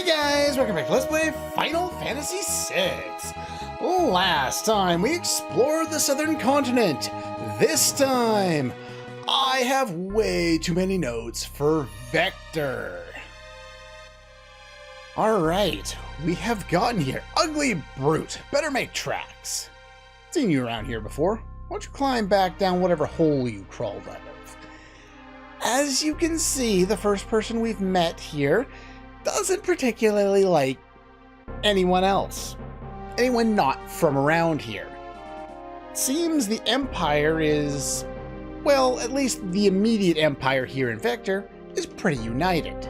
Hey guys, welcome back to Let's Play Final Fantasy VI. Last time we explored the southern continent. This time, I have way too many notes for Vector. Alright, we have gotten here. Ugly brute, better make tracks. Seen you around here before. Why don't you climb back down whatever hole you crawled out of? As you can see, the first person we've met here doesn't particularly like anyone else. Anyone not from around here. Seems the Empire is, well, at least the immediate Empire here in Vector is pretty united.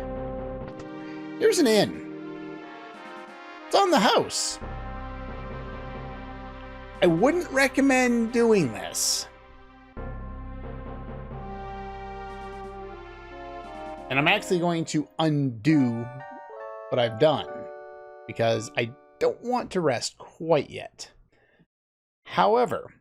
Here's an inn. It's on the house. I wouldn't recommend doing this. And I'm actually going to undo what I've done because I don't want to rest quite yet. However,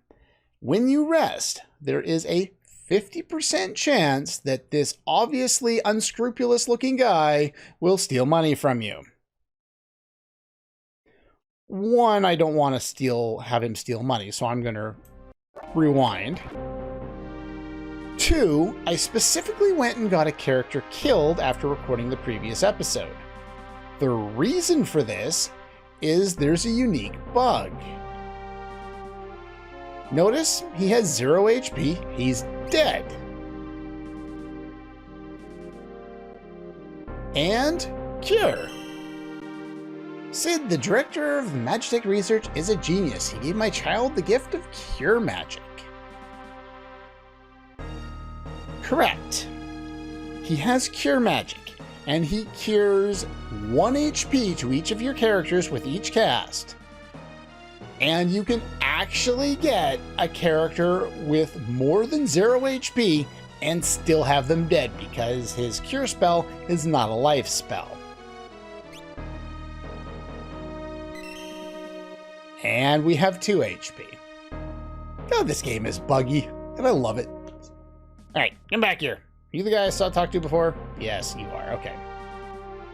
when you rest, there is a 50% chance that this obviously unscrupulous looking guy will steal money from you. One, I don't want to have him steal money, so I'm going to rewind. Two, I specifically went and got a character killed after recording the previous episode. The reason for this is there's a unique bug. Notice he has 0 HP, he's dead. And cure. Sid, the director of Magitech Research, is a genius. He gave my child the gift of cure magic. Correct. He has cure magic, and he cures 1 HP to each of your characters with each cast. And you can actually get a character with more than 0 HP and still have them dead because his cure spell is not a life spell. And we have 2 HP. God, this game is buggy, and I love it. Alright, come back here. You the guy I saw talk to before? Yes, you are. Okay.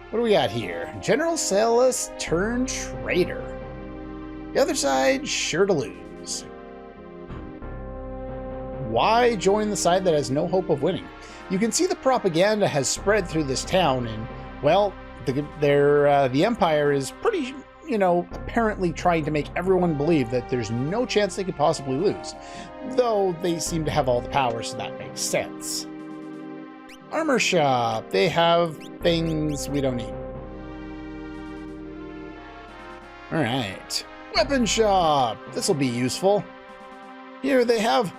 What do we got here? General Celis turned traitor. The other side, sure to lose. Why join the side that has no hope of winning? You can see the propaganda has spread through this town, and, well, the Empire is pretty, apparently trying to make everyone believe that there's no chance they could possibly lose. Though they seem to have all the power, so that makes sense. Armor shop. They have things we don't need. Alright. Weapon shop. This will be useful. Here they have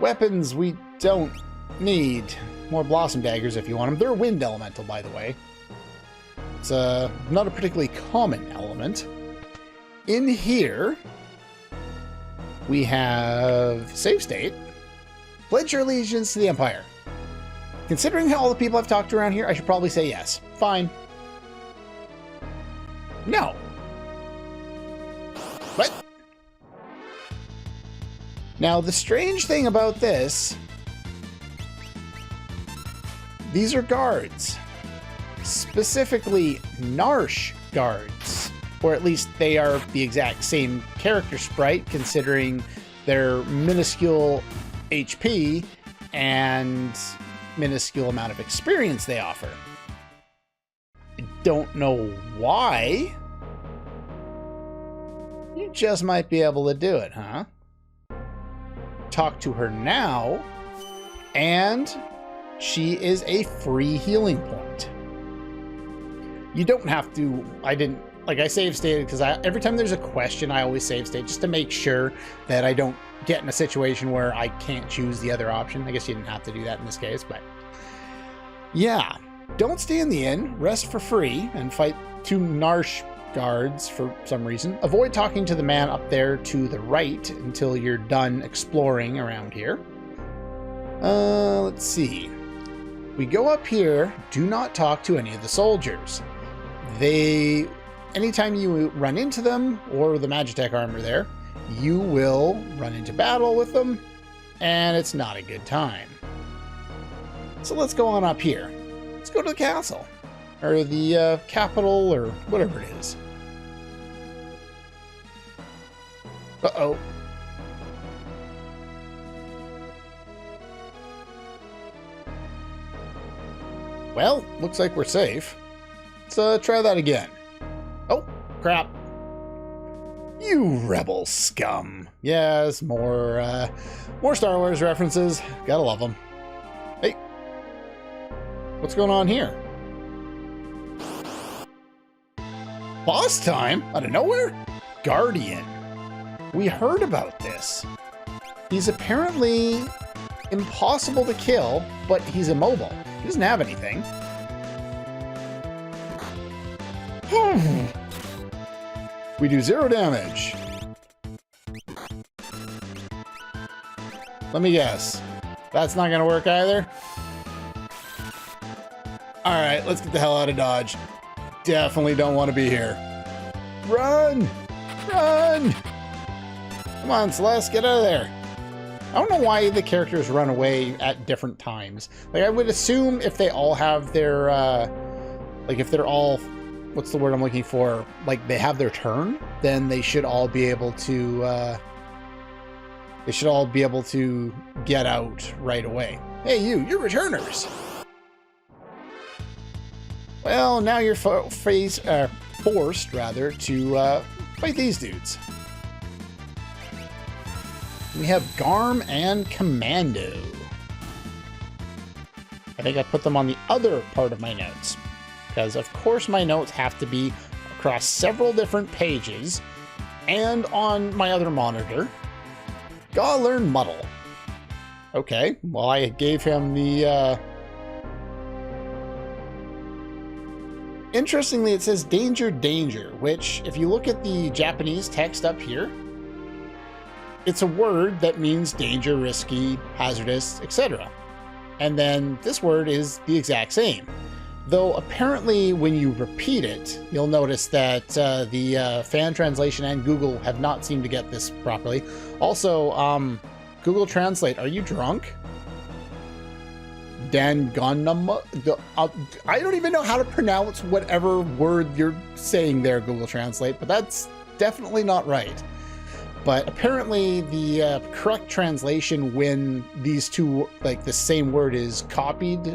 weapons we don't need. More blossom daggers if you want them. They're wind elemental, by the way. It's not a particularly common element. In here, we have save state. Pledge your allegiance to the Empire. Considering all the people I've talked to around here, I should probably say yes. Fine. No. What? Now, the strange thing about this, these are guards. Specifically, Narsh guards. Or at least they are the exact same character sprite, considering their minuscule HP and minuscule amount of experience they offer. I don't know why. You just might be able to do it, huh? Talk to her now, and she is a free healing point. You don't have to, I save stated because every time there's a question, I always save state just to make sure that I don't get in a situation where I can't choose the other option. I guess you didn't have to do that in this case, but yeah. Don't stay in the inn, rest for free, and fight 2 Narsh guards for some reason. Avoid talking to the man up there to the right until you're done exploring around here. Let's see. We go up here, do not talk to any of the soldiers. Anytime you run into them, or the Magitech armor there, you will run into battle with them, and it's not a good time. So let's go on up here. Let's go to the castle. or the capital, or whatever it is. Uh-oh. Well, looks like we're safe. Let's try that again. Oh, crap. You rebel scum. Yes, more Star Wars references. Gotta love them. Hey, what's going on here? Boss time? Out of nowhere? Guardian. We heard about this. He's apparently impossible to kill, but he's immobile. He doesn't have anything. We do 0 damage. Let me guess. That's not gonna work either? Alright, let's get the hell out of Dodge. Definitely don't want to be here. Run! Run! Come on, Celeste, get out of there. I don't know why the characters run away at different times. Like, I would assume if they all have their, like, if they're all, what's the word I'm looking for? Like, they have their turn, then they should all be able to, get out right away. Hey, you're returners! Well, now you're forced, rather, to, fight these dudes. We have Garm and Commando. I think I put them on the other part of my notes, because of course my notes have to be across several different pages and on my other monitor. Gotta learn Muddle. Okay, well, I gave him the, Interestingly, it says danger, danger, which, if you look at the Japanese text up here, it's a word that means danger, risky, hazardous, etc. And then this word is the exact same. Though apparently when you repeat it, you'll notice that the fan translation and Google have not seemed to get this properly. Also, Google Translate, are you drunk? Dangonama? I don't even know how to pronounce whatever word you're saying there, Google Translate, but that's definitely not right. But apparently the correct translation when these two, like the same word is copied,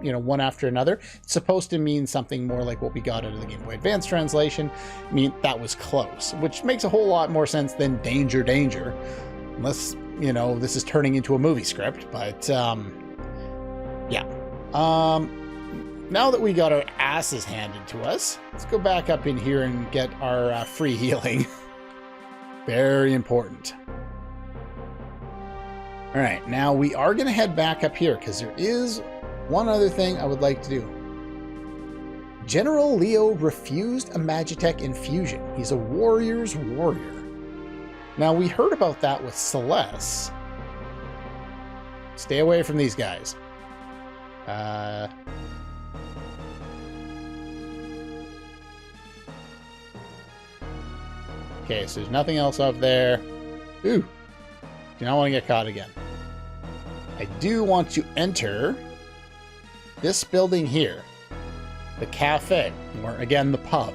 one after another, it's supposed to mean something more like what we got out of the Game Boy Advance translation. I mean, that was close, which makes a whole lot more sense than danger, danger. Unless, this is turning into a movie script, but, yeah. Now that we got our asses handed to us, let's go back up in here and get our free healing. Very important. All right, now we are going to head back up here because there is one other thing I would like to do. General Leo refused a Magitech infusion. He's a warrior's warrior. Now, we heard about that with Celeste. Stay away from these guys. Okay, so there's nothing else up there. Ooh, do not want to get caught again. I do want to enter this building here, the cafe, or again, the pub.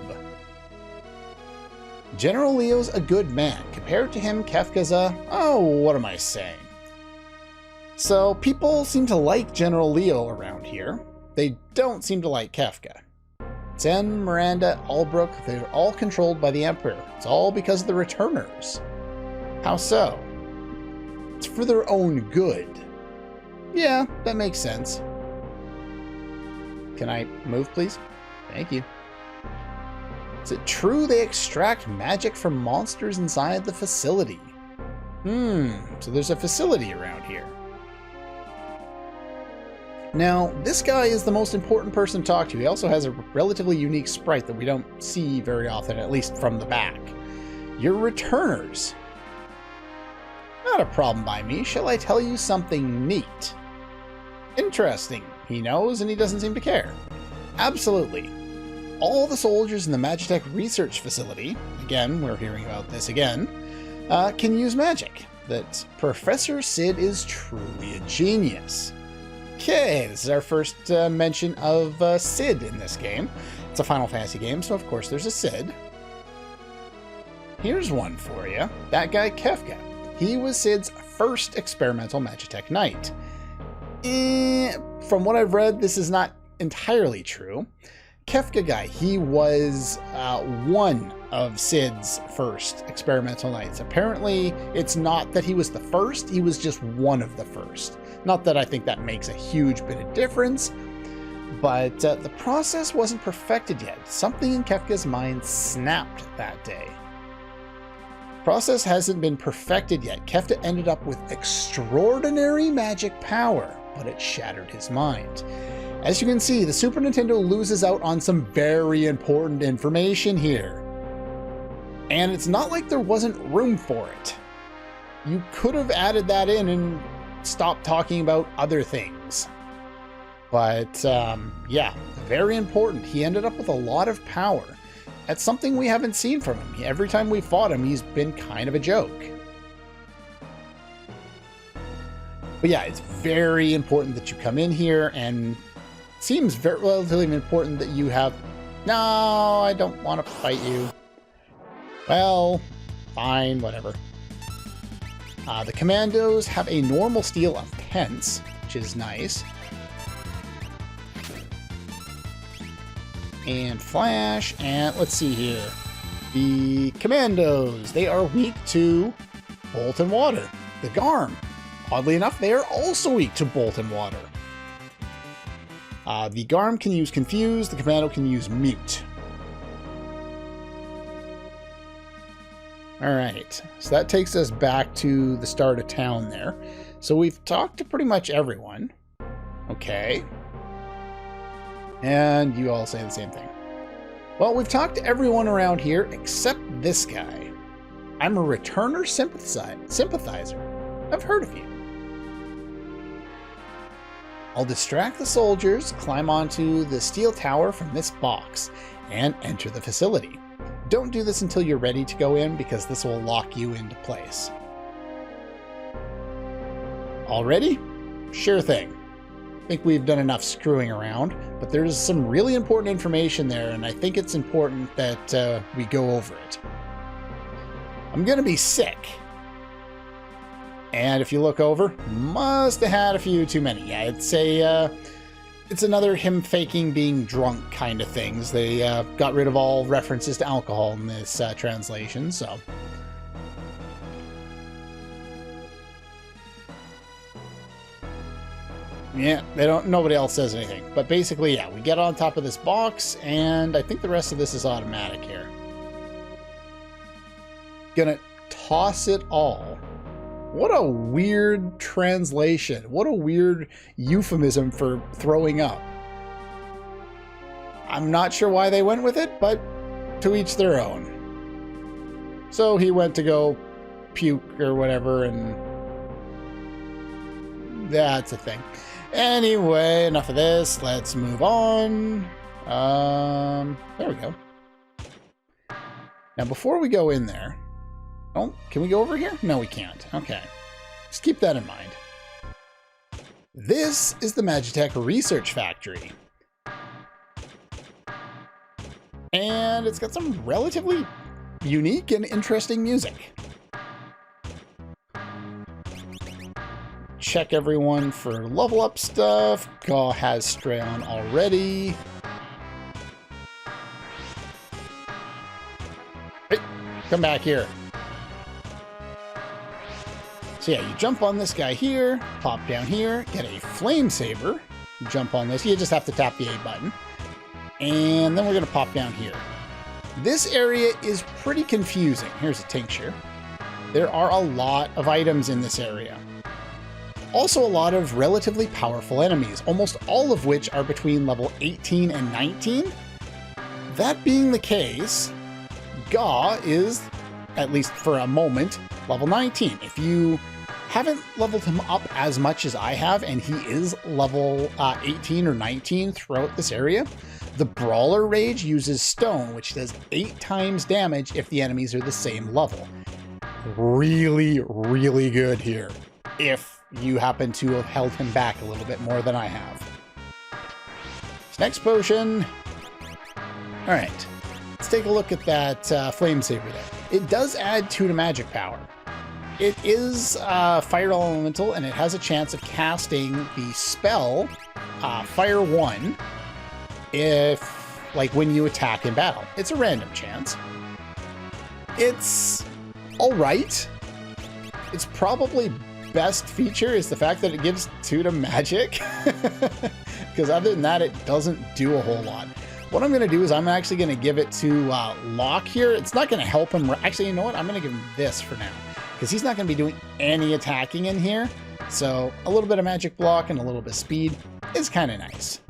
General Leo's a good man. Compared to him, Kefka's what am I saying? So people seem to like General Leo around here. They don't seem to like Kefka. Zen, Miranda, Albrook, they're all controlled by the Emperor. It's all because of the returners. How so? It's for their own good. Yeah, that makes sense. Can I move, please? Thank you. Is it true they extract magic from monsters inside the facility? So there's a facility around here. Now, this guy is the most important person to talk to. He also has a relatively unique sprite that we don't see very often, at least from the back. Your returners. Not a problem by me. Shall I tell you something neat? Interesting. He knows and he doesn't seem to care. Absolutely. All the soldiers in the Magitech research facility, again, we're hearing about this again, can use magic. That Professor Sid is truly a genius. Okay, this is our first mention of Sid in this game. It's a Final Fantasy game, so of course there's a Sid. Here's one for you. That guy, Kefka. He was Sid's first experimental Magitech Knight. From what I've read, this is not entirely true. Kefka guy, he was one of Sid's first experimental knights. Apparently, it's not that he was the first, he was just one of the first. Not that I think that makes a huge bit of difference, but the process wasn't perfected yet. Something in Kefka's mind snapped that day. Process hasn't been perfected yet. Kefka ended up with extraordinary magic power, but it shattered his mind. As you can see, the Super Nintendo loses out on some very important information here. And it's not like there wasn't room for it. You could have added that in and stopped talking about other things. But yeah, very important. He ended up with a lot of power. That's something we haven't seen from him. Every time we fought him, he's been kind of a joke. But yeah, it's very important that you come in here, and it seems very relatively important that you have... No, I don't want to fight you. Well, fine, whatever. The commandos have a normal steal of pence, which is nice. And flash, and let's see here. The commandos, they are weak to bolt and water. The Garm, oddly enough, they are also weak to bolt and water. The Garm can use confuse, the commando can use mute. Alright, so that takes us back to the start of town there. So we've talked to pretty much everyone. Okay. And you all say the same thing. Well, we've talked to everyone around here except this guy. I'm a returner sympathizer. I've heard of you. I'll distract the soldiers, climb onto the steel tower from this box, and enter the facility. Don't do this until you're ready to go in, because this will lock you into place. All ready? Sure thing. I think we've done enough screwing around, but there's some really important information there, and I think it's important that we go over it. I'm gonna be sick. And if you look over, must have had a few too many. Yeah, it's another him faking being drunk kind of things. They got rid of all references to alcohol in this translation, so... Yeah, nobody else says anything. But basically, yeah, we get on top of this box, and I think the rest of this is automatic here. Gonna toss it all. What a weird translation. What a weird euphemism for throwing up. I'm not sure why they went with it, but to each their own. So he went to go puke or whatever, and that's a thing. Anyway, enough of this. Let's move on. There we go. Now, before we go in there... Oh, can we go over here? No, we can't. Okay. Just keep that in mind. This is the Magitech Research Factory. And it's got some relatively unique and interesting music. Check everyone for level up stuff. Gaw has Strayon already. Hey, come back here. So yeah, you jump on this guy here, pop down here, get a flame saber, jump on this. You just have to tap the A button. And then we're gonna pop down here. This area is pretty confusing. Here's a tincture. There are a lot of items in this area. Also a lot of relatively powerful enemies, almost all of which are between level 18 and 19. That being the case, Gaw is, at least for a moment, level 19. If you haven't leveled him up as much as I have, and he is level 18 or 19 throughout this area, the Brawler Rage uses Stone, which does 8 times damage if the enemies are the same level. Really, really good here. If you happen to have held him back a little bit more than I have. Next potion. All right, let's take a look at that flame saber there. It does add 2 to magic power. It is fire elemental, and it has a chance of casting the spell Fire 1 when you attack in battle. It's a random chance. It's all right. Its probably best feature is the fact that it gives 2 to magic. Because other than that, it doesn't do a whole lot. What I'm going to do is I'm actually going to give it to Locke here. It's not going to help him. Actually, you know what? I'm going to give him this for now. Because he's not going to be doing any attacking in here. So a little bit of magic block and a little bit of speed is kind of nice.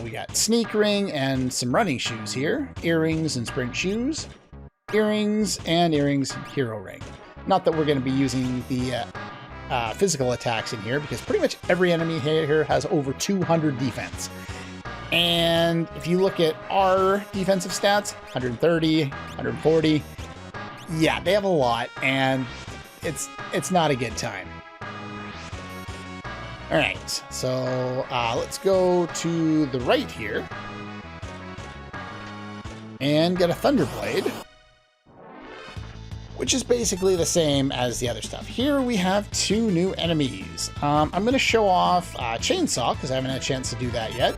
We got sneak ring and some running shoes here. Earrings and sprint shoes. Earrings and hero ring. Not that we're going to be using the physical attacks in here, because pretty much every enemy here has over 200 defense. And if you look at our defensive stats, 130, 140, yeah, they have a lot, and it's not a good time. All right, so let's go to the right here and get a Thunderblade, which is basically the same as the other stuff. Here we have 2 new enemies. I'm going to show off Chainsaw, because I haven't had a chance to do that yet.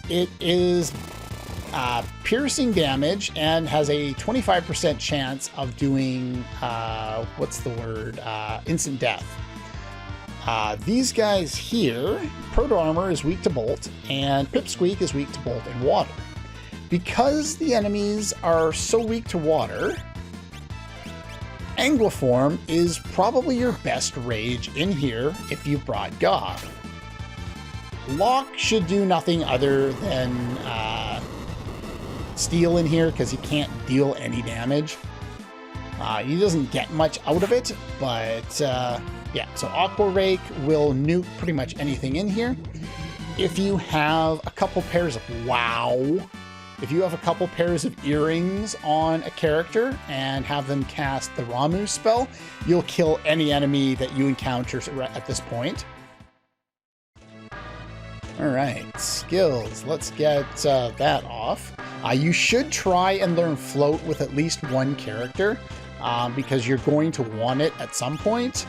It is piercing damage and has a 25% chance of doing, instant death. These guys here, Proto Armor is weak to Bolt, and Pipsqueak is weak to Bolt and Water. Because the enemies are so weak to water, Anguiform is probably your best rage in here if you brought Goth. Locke should do nothing other than steal in here, because he can't deal any damage. He doesn't get much out of it, but yeah, so Aqua Rake will nuke pretty much anything in here. If you have a couple pairs of if you have a couple pairs of earrings on a character and have them cast the Ramu spell, you'll kill any enemy that you encounter at this point. All right, skills. Let's get that off. You should try and learn Float with at least 1 character, because you're going to want it at some point.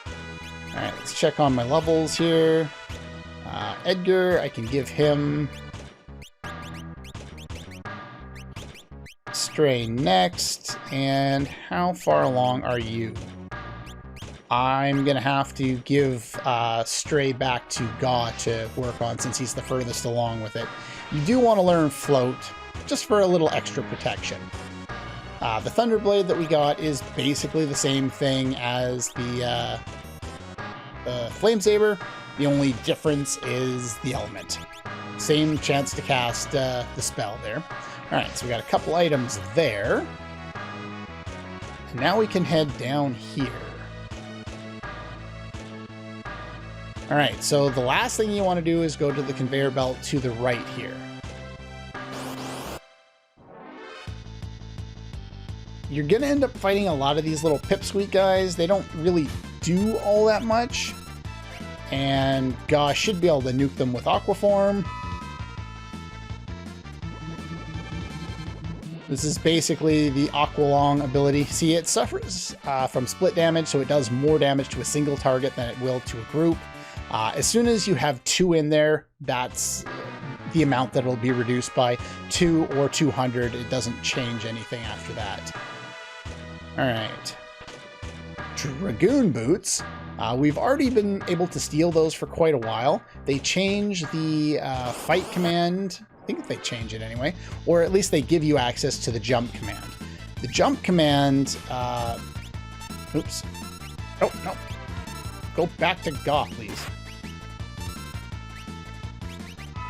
All right, let's check on my levels here. Edgar, I can give him Stray next. And how far along are you? I'm going to have to give Stray back to Gaw to work on, since he's the furthest along with it. You do want to learn Float, just for a little extra protection. The Thunderblade that we got is basically the same thing as the Flame Saber. The only difference is the element. Same chance to cast the spell there. Alright, so we got a couple items there. And now we can head down here. Alright, so the last thing you want to do is go to the conveyor belt to the right here. You're going to end up fighting a lot of these little Pipsqueak guys. They don't really do all that much. And gosh, should be able to nuke them with Aquaform. This is basically the Aqualong ability. See, it suffers from split damage, so it does more damage to a single target than it will to a group. As soon as you have 2 in there, that's the amount that it'll be reduced by. 2 or 200, it doesn't change anything after that. Alright. Dragoon Boots. We've already been able to steal those for quite a while. They change the fight command. I think they change it anyway, or at least they give you access to the jump command. The jump command, oops. Oh, no. Go back to Goth, please.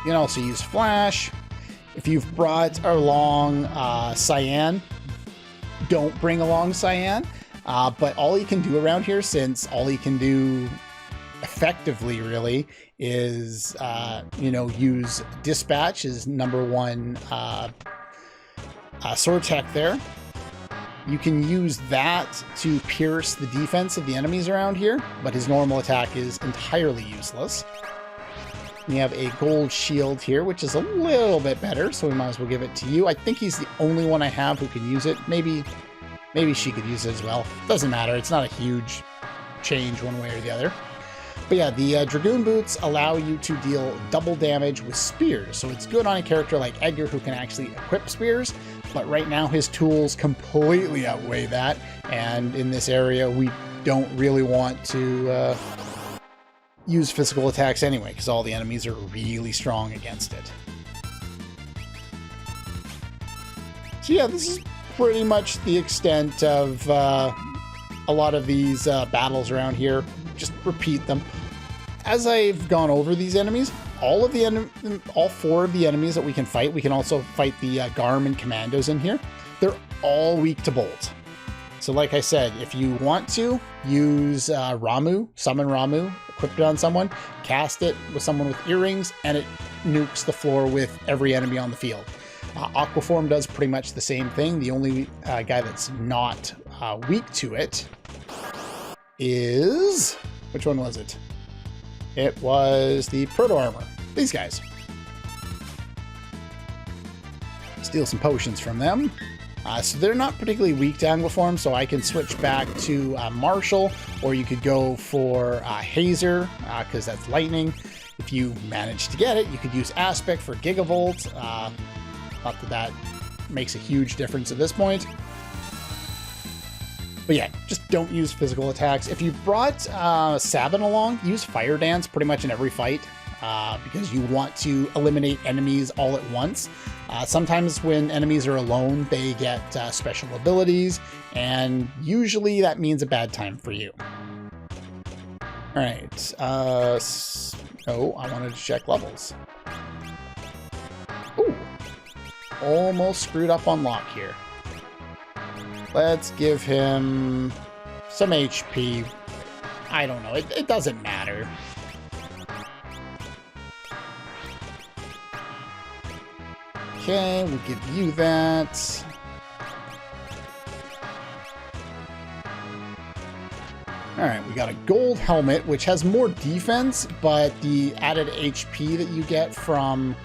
You can also use Flash. If you've brought along Cyan, don't bring along Cyan. But all you can do around here, since all you can do effectively really is use Dispatch as #1 sword tech there, You can use that to pierce the defense of the enemies around here, but his normal attack is entirely useless. We have a gold shield here, which is a little bit better, so we might as well give it to you. I think he's the only one I have who can use it. Maybe she could use it as well. Doesn't matter. It's not a huge change one way or the other. But yeah, the Dragoon Boots allow you to deal double damage with spears. So it's good on a character like Edgar who can actually equip spears. But right now his tools completely outweigh that. And in this area, we don't really want to use physical attacks anyway, because all the enemies are really strong against it. So yeah, this is pretty much the extent of a lot of these battles around here. Just repeat them. As I've gone over these enemies, all 4 of the enemies that we can fight, we can also fight the Garm and Commandos in here. They're all weak to Bolt. So like I said, if you want to, use Ramu, summon Ramu, equip it on someone, cast it with someone with earrings, and it nukes the floor with every enemy on the field. Aquaform does pretty much the same thing. The only guy that's not weak to it is... which one was it? It was the Proto Armor. These guys. Steal some potions from them. So they're not particularly weak to Angloform, so I can switch back to Martial, or you could go for Hazer, because that's lightning. If you manage to get it, you could use Aspect for Gigavolt. Not that that makes a huge difference at this point. But yeah, just don't use physical attacks. If you brought Sabin along, use Fire Dance pretty much in every fight, because you want to eliminate enemies all at once. Sometimes when enemies are alone, they get special abilities, and usually that means a bad time for you. All right. Oh, I wanted to check levels. Ooh. Almost screwed up on Locke here. Let's give him some HP. I don't know. It doesn't matter. Okay, we'll give you that. Alright, we got a gold helmet, which has more defense, but the added HP that you get from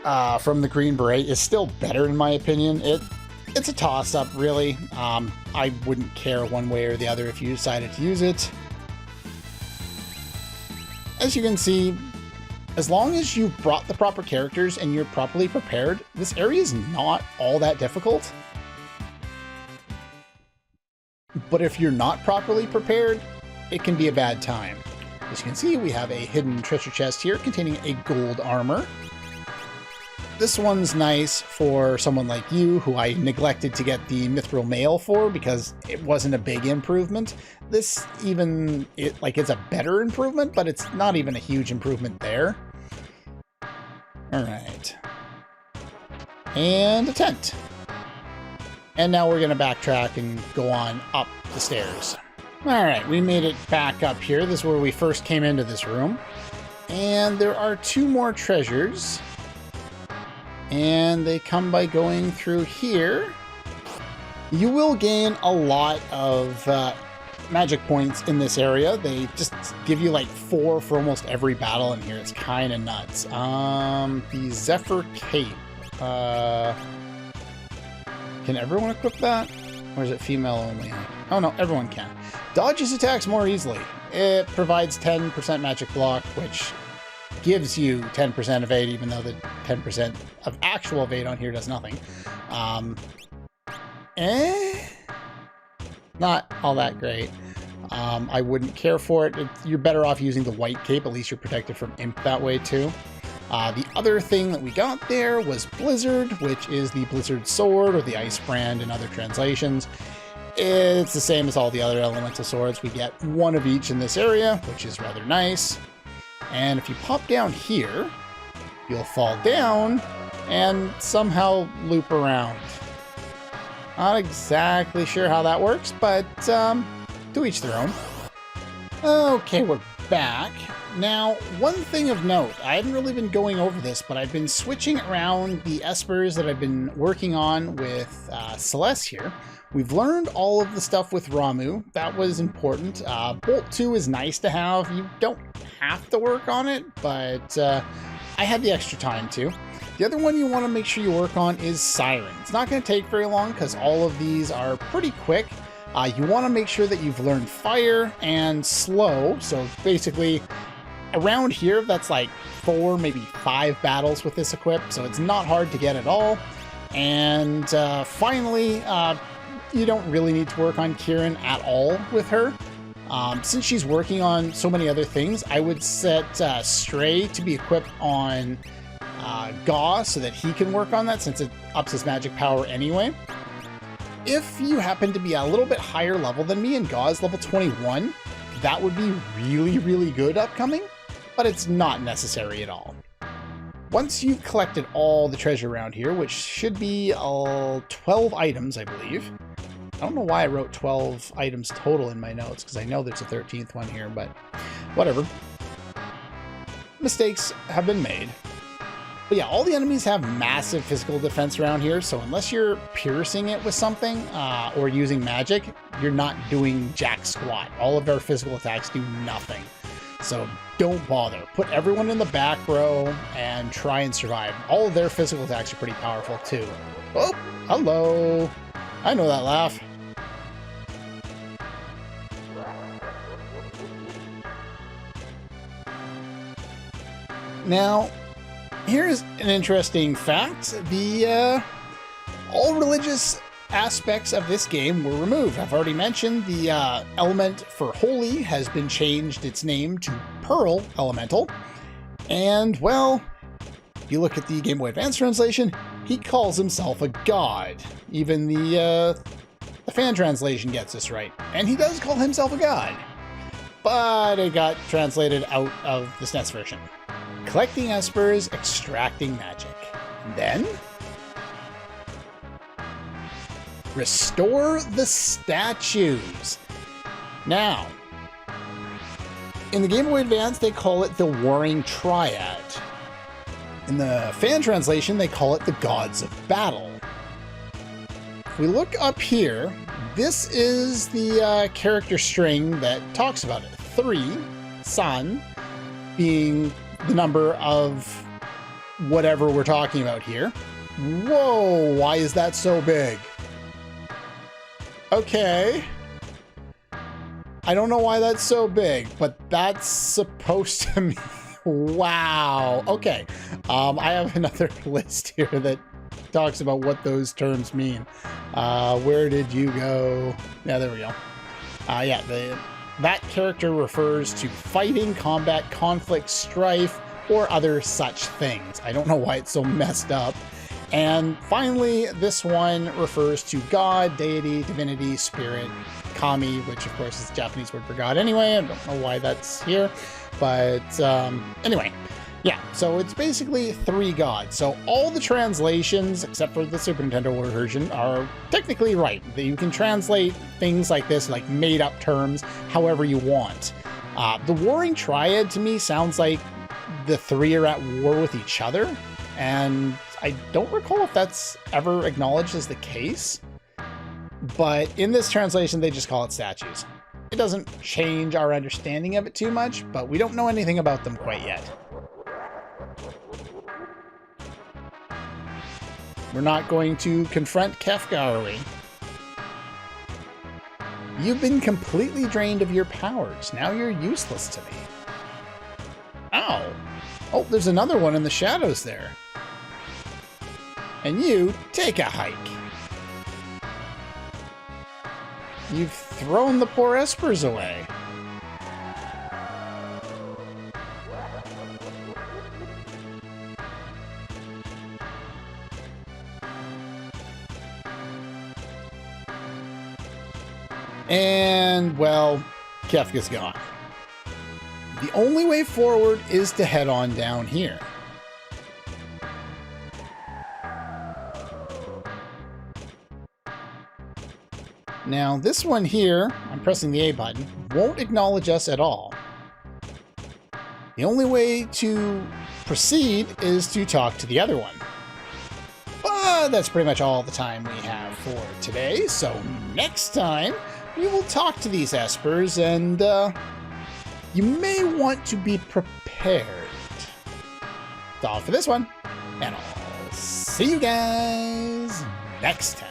the Green Beret is still better in my opinion. It's a toss-up, really. I wouldn't care one way or the other if you decided to use it. As you can see, as long as you brought the proper characters and you're properly prepared, this area is not all that difficult. But if you're not properly prepared, it can be a bad time. As you can see, we have a hidden treasure chest here containing a gold armor. This one's nice for someone like you, who I neglected to get the Mithril Mail for because it wasn't a big improvement. This even, it's a better improvement, but it's not even a huge improvement there. Alright. And a tent. And now we're going to backtrack and go on up the stairs. Alright, we made it back up here. This is where we first came into this room. And there are 2 more treasures. And they come by going through here. You will gain a lot of magic points in this area. They just give you like 4 for almost every battle in here. It's kind of nuts. The Zephyr Cape. Can everyone equip that? Or is it female only? Oh no, everyone can. Dodges attacks more easily. It provides 10% magic block, which gives you 10% evade, even though the 10% of actual evade on here does nothing. Not all that great. I wouldn't care for it. You're better off using the white cape. At least you're protected from imp that way too. The other thing that we got there was Blizzard, which is the Blizzard Sword, or the Ice Brand in other translations. It's the same as all the other elemental swords. We get 1 of each in this area, which is rather nice. And if you pop down here, you'll fall down and somehow loop around. Not exactly sure how that works, but to each their own. Okay, we're back. Now, one thing of note, I haven't really been going over this, but I've been switching around the espers that I've been working on with Celeste here. We've learned all of the stuff with Ramu. That was important. Bolt 2 is nice to have. You don't have to work on it, but I had the extra time to. The other one you want to make sure you work on is Siren. It's not going to take very long because all of these are pretty quick. You want to make sure that you've learned Fire and Slow. So basically, around here, that's like 4, maybe 5 battles with this equip. So it's not hard to get at all. And finally, you don't really need to work on Kieran at all with her. Since she's working on so many other things, I would set Stray to be equipped on Gaw so that he can work on that since it ups his magic power anyway. If you happen to be a little bit higher level than me and Gaw is level 21, that would be really, really good upcoming, but it's not necessary at all. Once you've collected all the treasure around here, which should be 12 items, I believe. I don't know why I wrote 12 items total in my notes, because I know there's a 13th one here, but whatever. Mistakes have been made. But yeah, all the enemies have massive physical defense around here, so unless you're piercing it with something or using magic, you're not doing jack squat. All of our physical attacks do nothing. So don't bother. Put everyone in the back row and try and survive. All of their physical attacks are pretty powerful too. Oh, hello. I know that laugh. Now, here's an interesting fact. All religious aspects of this game were removed. I've already mentioned the element for holy has been changed its name to Pearl Elemental. And, well, if you look at the Game Boy Advance translation, he calls himself a god. Even the fan translation gets this right. And he does call himself a god. But it got translated out of the SNES version. Collecting espers, extracting magic. And then restore the statues. Now, in the Game Boy Advance, they call it the Warring Triad. In the fan translation, they call it the Gods of Battle. If we look up here, this is the character string that talks about it. 3, San, being the number of whatever we're talking about here. Whoa, why is that so big? Okay. I don't know why that's so big, but that's supposed to mean... Wow. Okay. I have another list here that talks about what those terms mean. Where did you go? Yeah, there we go. Yeah, that character refers to fighting, combat, conflict, strife, or other such things. I don't know why it's so messed up. And finally, this one refers to God, deity, divinity, spirit, kami, which of course is the Japanese word for God anyway. I don't know why that's here. But anyway, yeah, so it's basically 3 gods. So all the translations, except for the Super Nintendo version, are technically right. You can translate things like this, like made-up terms, however you want. The Warring Triad, to me, sounds like the 3 are at war with each other, and I don't recall if that's ever acknowledged as the case. But in this translation, they just call it statues. It doesn't change our understanding of it too much, but we don't know anything about them quite yet. We're not going to confront Kefka, are we? You've been completely drained of your powers. Now you're useless to me. Ow! Oh, there's another one in the shadows there. And you take a hike. You've thrown the poor espers away. And, well, Kefka's gone. The only way forward is to head on down here. Now, this one here, I'm pressing the A button, won't acknowledge us at all. The only way to proceed is to talk to the other one. But that's pretty much all the time we have for today, so next time we will talk to these espers, and you may want to be prepared. That's all for this one, and I'll see you guys next time.